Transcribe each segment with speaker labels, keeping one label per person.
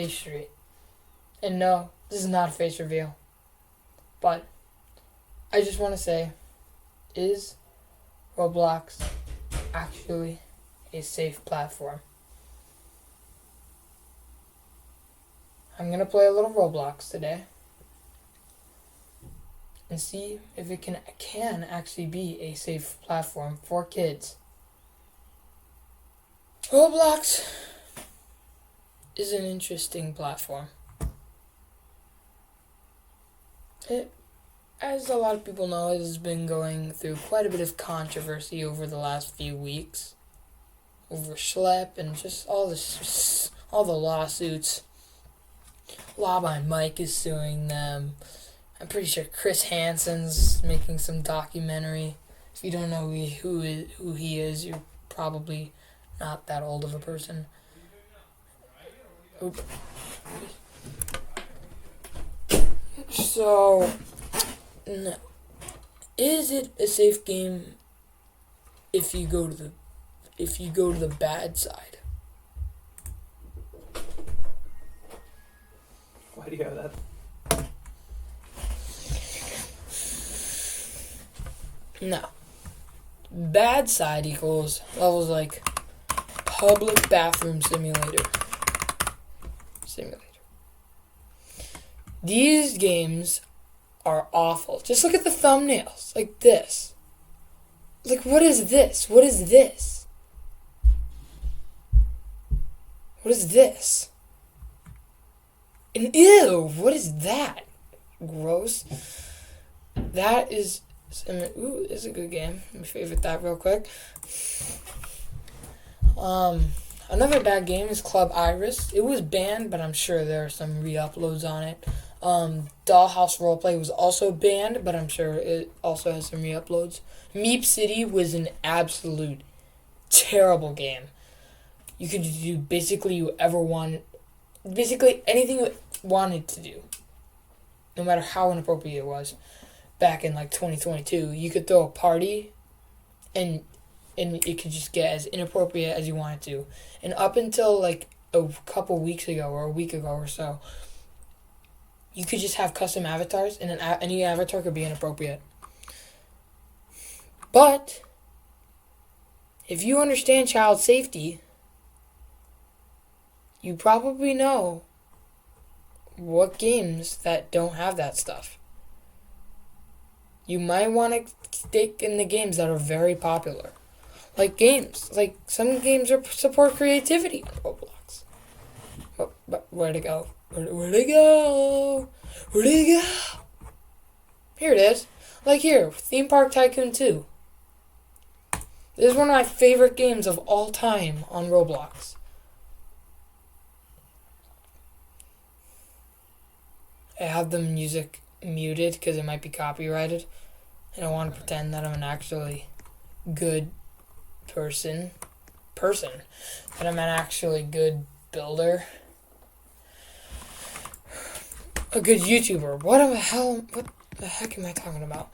Speaker 1: Street. And no, this is not a face reveal. But I just want to say, is Roblox actually a safe platform? I'm going to play a little Roblox today and see if it can actually be a safe platform for kids. Roblox is an interesting platform. It, as a lot of people know, it has been going through quite a bit of controversy over the last few weeks. Over Schlep and just all the lawsuits. Law by Mike is suing them. I'm pretty sure Chris Hansen's making some documentary. If you don't know who he is, you're probably not that old of a person. Oop. So, no. Is it a safe game if you go to the bad side?
Speaker 2: Why do you have that?
Speaker 1: No. Bad side equals levels like public bathroom simulator. These games are awful. Just look at the thumbnails. Like this. Like, what is this? What is this? What is this? And ew, what is that? Gross. That is... Ooh, this is a good game. Let me favorite that real quick. Another bad game is Club Iris. It was banned, but I'm sure there are some re-uploads on it. Dollhouse Roleplay was also banned, but I'm sure it also has some re-uploads. Meep City was an absolute terrible game. You could do basically anything you wanted to do, no matter how inappropriate it was. Back in like 2022, you could throw a party, and it could just get as inappropriate as you wanted to. And up until like a couple weeks ago or a week ago or so, you could just have custom avatars, and any avatar could be inappropriate. But if you understand child safety, you probably know what games that don't have that stuff. You might want to stick in the games that are very popular. Like some games support creativity on Roblox. But where'd it go? Where'd it go? Where'd it go? Here it is. Like here, Theme Park Tycoon 2. This is one of my favorite games of all time on Roblox. I have the music muted because it might be copyrighted. And I want to pretend that I'm an actually good person. That I'm an actually good builder. A good YouTuber. What the heck am I talking about?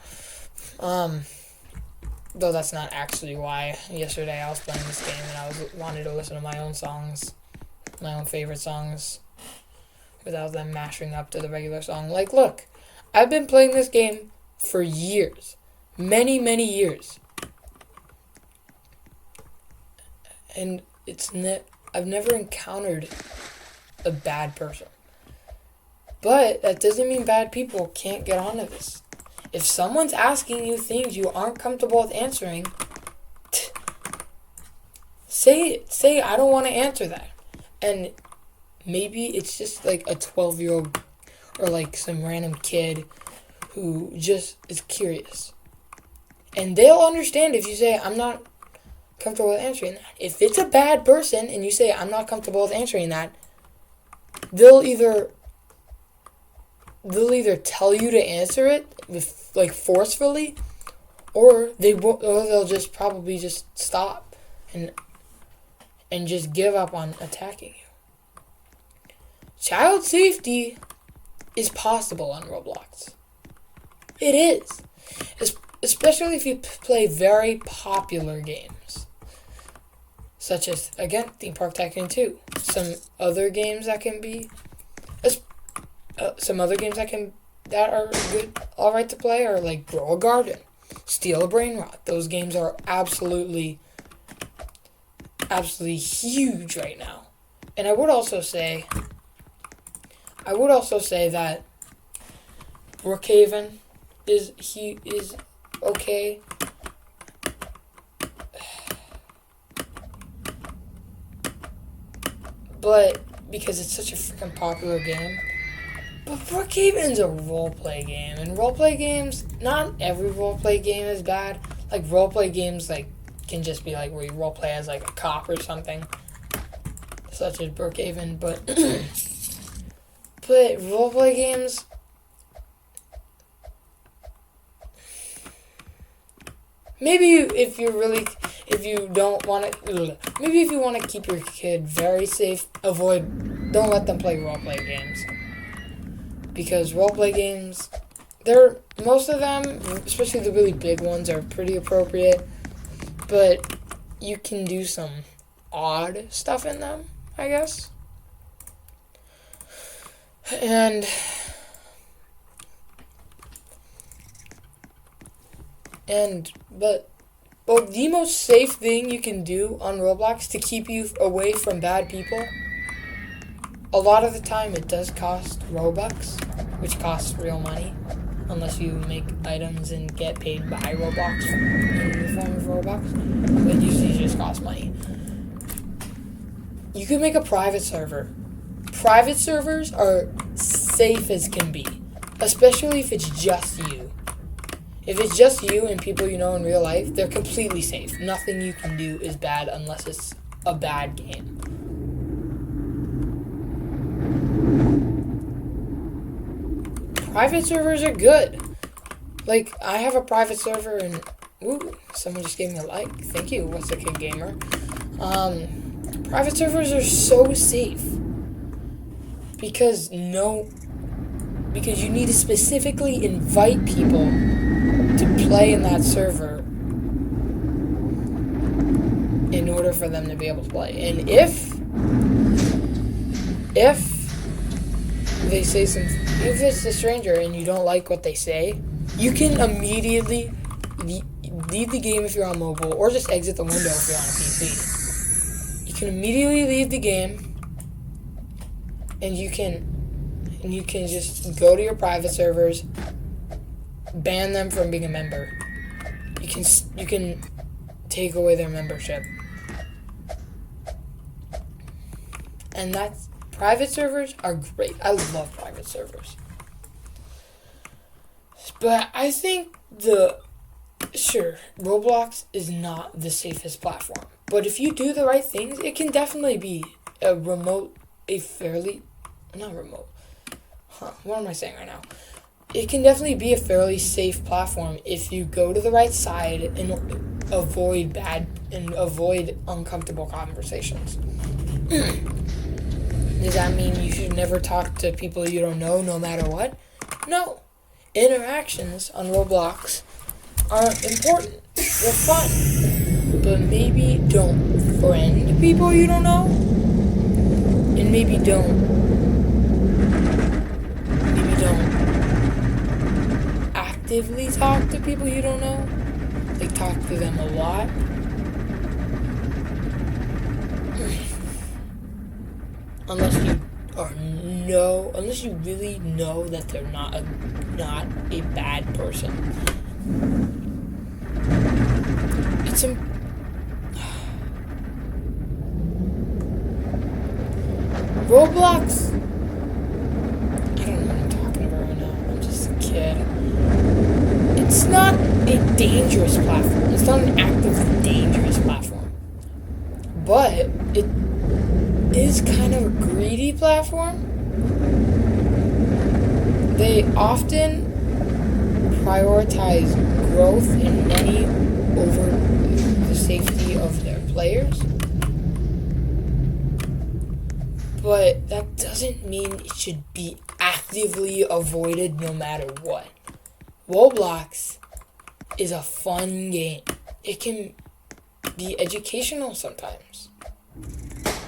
Speaker 1: Though that's not actually why. Yesterday I was playing this game and I wanted to listen to my own songs. My own favorite songs. Without them mashing up to the regular song. Like, look. I've been playing this game for years. Many, many years. And I've never encountered a bad person. But that doesn't mean bad people can't get onto this. If someone's asking you things you aren't comfortable with answering, say it. Say, I don't want to answer that. And maybe it's just like a 12-year-old or like some random kid who just is curious. And they'll understand if you say, I'm not comfortable with answering that. If it's a bad person and you say, I'm not comfortable with answering that, they'll either tell you to answer it with, like, forcefully, or they'll just probably just stop and just give up on attacking you. Child safety is possible on Roblox. It is. Especially if you play very popular games. Such as, again, Theme Park Tycoon 2. Some other games that can be some other games that are good, all right to play are like Grow a Garden, Steal a Brain Rot. Those games are absolutely huge right now. And I would also say that Brookhaven is okay. But because it's such a freaking popular game. But Brookhaven's a roleplay game, and roleplay games, not every roleplay game is bad. Like roleplay games can just be like where you roleplay as like a cop or something. Such as Brookhaven, but roleplay games, maybe if you want to keep your kid very safe, don't let them play roleplay games. Because roleplay games, most of them, especially the really big ones, are pretty appropriate, but you can do some odd stuff in them, I guess. But the most safe thing you can do on Roblox to keep you away from bad people, a lot of the time it does cost Robux, which costs real money, unless you make items and get paid by Roblox in the form of Robux, but usually it just costs money. You can make a private server. Private servers are safe as can be, especially if it's just you. If it's just you and people you know in real life, they're completely safe. Nothing you can do is bad unless it's a bad game. Private servers are good. Like, I have a private server and... Ooh, someone just gave me a like. Thank you, What's a Kid Gamer. Private servers are so safe. Because you need to specifically invite people to play in that server in order for them to be able to play. And if they say if it's a stranger and you don't like what they say, you can immediately leave the game if you're on mobile, or just exit the window if you're on a PC. You can immediately leave the game, and you can just go to your private servers, ban them from being a member. You can take away their membership. And private servers are great. I love private servers. But I think Roblox is not the safest platform. But if you do the right things, it can definitely be what am I saying right now? It can definitely be a fairly safe platform if you go to the right side and avoid uncomfortable conversations. Does that mean you should never talk to people you don't know no matter what? No. Interactions on Roblox are important. They're fun. But maybe don't friend people you don't know. And maybe don't actively talk to people you don't know. Like, talk to them a lot. Unless you really know that they're not a bad person. Roblox. I don't know what I'm talking about right now. I'm just a kid. It's not a dangerous platform. It's not an actively dangerous platform. But it is kind of a greedy platform. They often prioritize growth and money over the safety of their players. But that doesn't mean it should be actively avoided no matter what. Roblox is a fun game. It can be educational sometimes.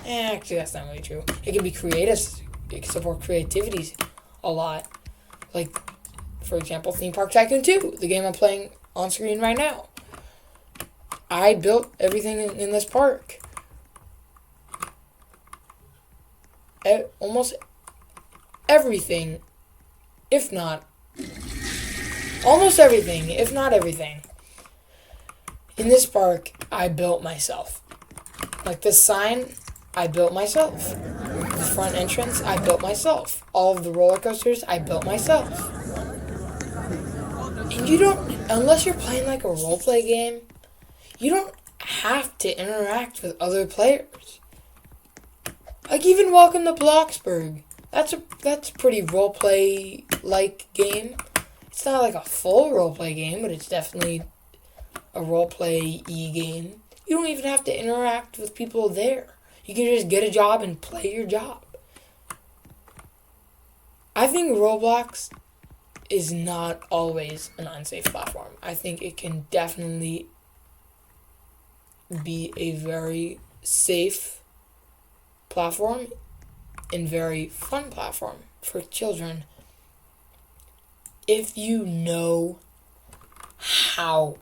Speaker 1: Actually, that's not really true. It can be creative. It can support creativity a lot. Like, for example, Theme Park Tycoon 2, the game I'm playing on screen right now. I built everything in this park. Almost everything, if not almost everything, if not everything, in this park, I built myself. Like this sign, I built myself. The front entrance, I built myself. All of the roller coasters, I built myself. And you don't, unless you're playing like a roleplay game, you don't have to interact with other players. Like even Welcome to Bloxburg. That's a pretty roleplay-like game. It's not like a full roleplay game, but it's definitely a roleplay-y game. You don't even have to interact with people there. You can just get a job and play your job. I think Roblox is not always an unsafe platform. I think it can definitely be a very safe platform and very fun platform for children if you know how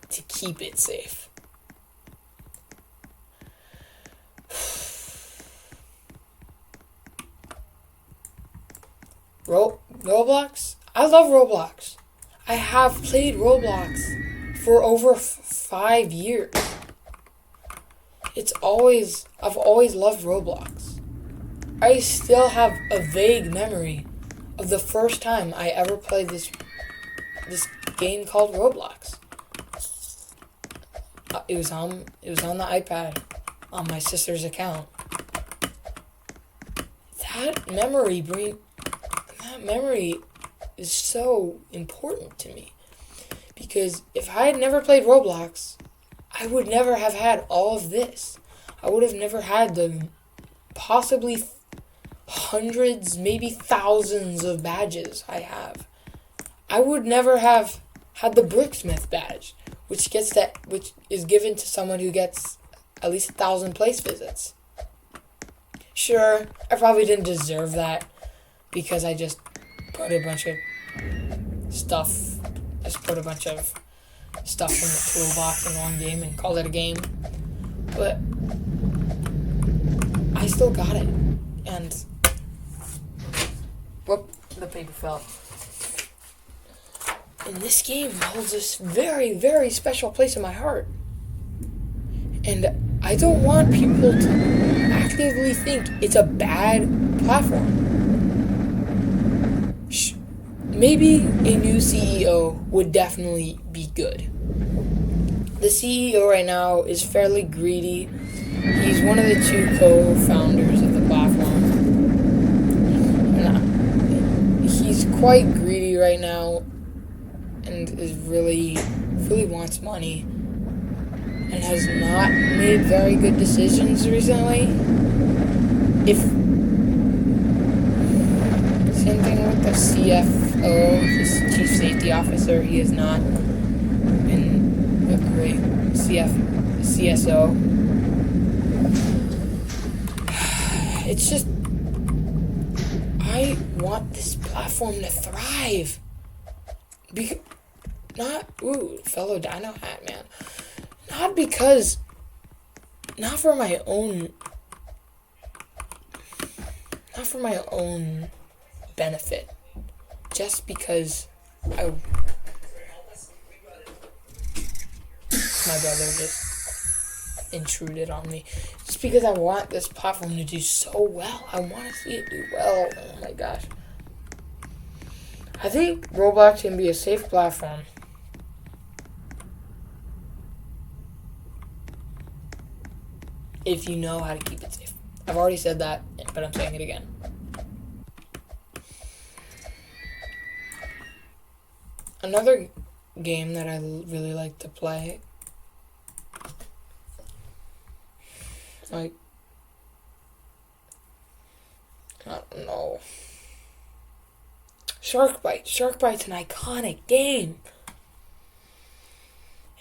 Speaker 1: to keep it safe. Roblox? I love Roblox. I have played Roblox for over 5 years. I've always loved Roblox. I still have a vague memory of the first time I ever played this game called Roblox. It was on the iPad on my sister's account. That memory is so important to me because if I had never played Roblox, I would never have had all of this. I would have never had the possibly hundreds, maybe thousands of badges I have. I would never have had the Bricksmith badge, which is given to someone who gets at least 1,000 place visits. Sure, I probably didn't deserve that because I just put a bunch of stuff. I just put a bunch of stuff in the toolbox in one game and called it a game. But I still got it. And whoop, the paper fell. And this game holds this very, very special place in my heart. And I don't want people to actively think it's a bad platform. Maybe a new CEO would definitely be good. The CEO right now is fairly greedy. He's one of the 2 co-founders of the platform. And he's quite greedy right now and is really wants money and has not made very good decisions recently. Same thing with the CFO, his Chief Safety Officer. He has not been a great CSO. It's just, I want this platform to thrive. Fellow Dino Hat, man. Not for my own benefit. Just because my brother just intruded on me. Just because I want this platform to do so well. I want to see it do well. Oh my gosh. I think Roblox can be a safe platform. If you know how to keep it safe. I've already said that, but I'm saying it again. Another game that I really like to play, I don't know. Shark Bite. Shark Bite's an iconic game.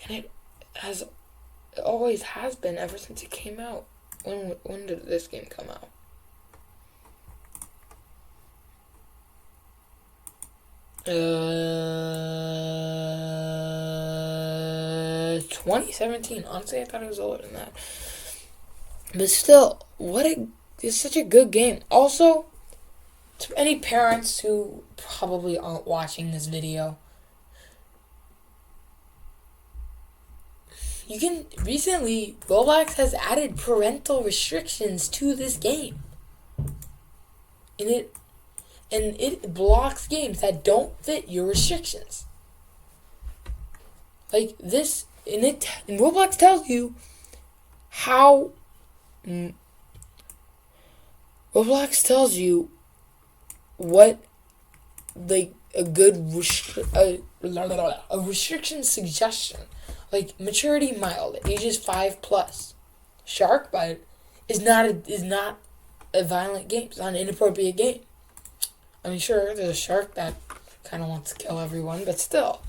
Speaker 1: And it always has been ever since it came out. When did this game come out? $2017. Honestly, I thought it was older than that. But still, it's such a good game. Also, to any parents who probably aren't watching this video, recently, Roblox has added parental restrictions to this game. And it blocks games that don't fit your restrictions. Like this, and Roblox tells you how. Roblox tells you what, like, a restriction suggestion, like maturity mild, ages 5+. Shark bite is not a violent game. It's not an inappropriate game. I mean, sure, there's a shark that kind of wants to kill everyone, but still.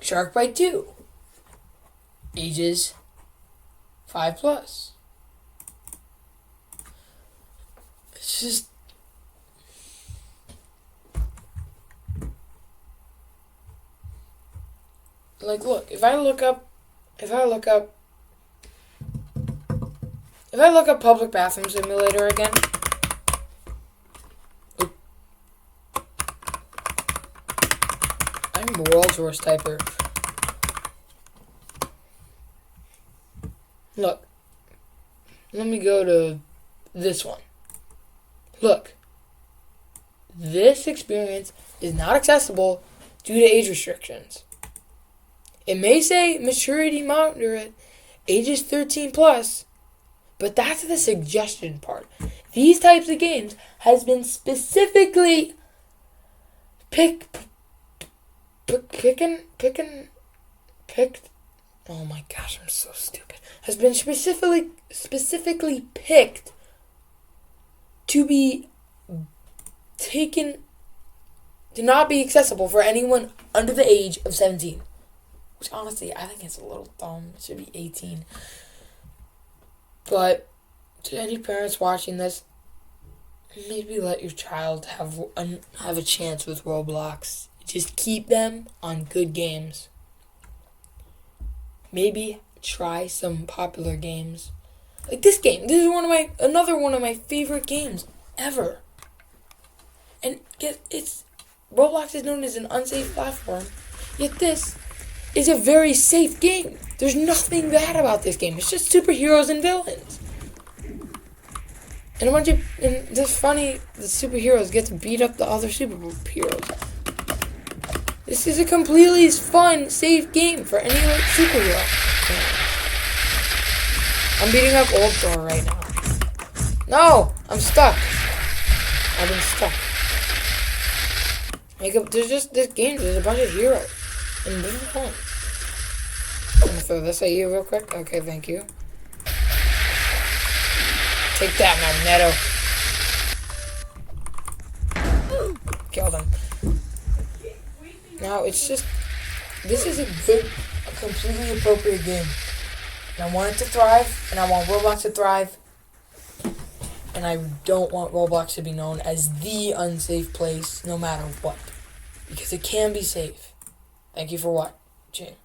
Speaker 1: Shark bite 2, ages 5+. It's just. Like, look, if I look up public bathroom simulator again, I'm the world's worst typer. Look, let me go to this one. Look, this experience is not accessible due to age restrictions. It may say maturity moderate, ages 13+, but that's the suggestion part. These types of games has been specifically picked. Oh my gosh, I'm so stupid. Has been specifically picked to be taken, to not be accessible for anyone under the age of 17. Which honestly, I think it's a little dumb. It should be 18. But to any parents watching this, maybe let your child have a chance with Roblox. Just keep them on good games. Maybe try some popular games. Like this game. This is another one of my favorite games ever. And Roblox is known as an unsafe platform. Yet this is a very safe game. There's nothing bad about this game. It's just superheroes and villains. And it's funny, the superheroes get to beat up the other superheroes. This is a completely fun, safe game for any superhero. I'm beating up Old Thor right now. No! I'm stuck. I've been stuck. There's games, there's a bunch of heroes. And this is fun. I'm gonna throw this at you real quick. Okay, thank you. Take that, Magneto. Killed him. Now, this is a completely appropriate game. And I want it to thrive, and I want Roblox to thrive. And I don't want Roblox to be known as the unsafe place, no matter what. Because it can be safe. Thank you for watching.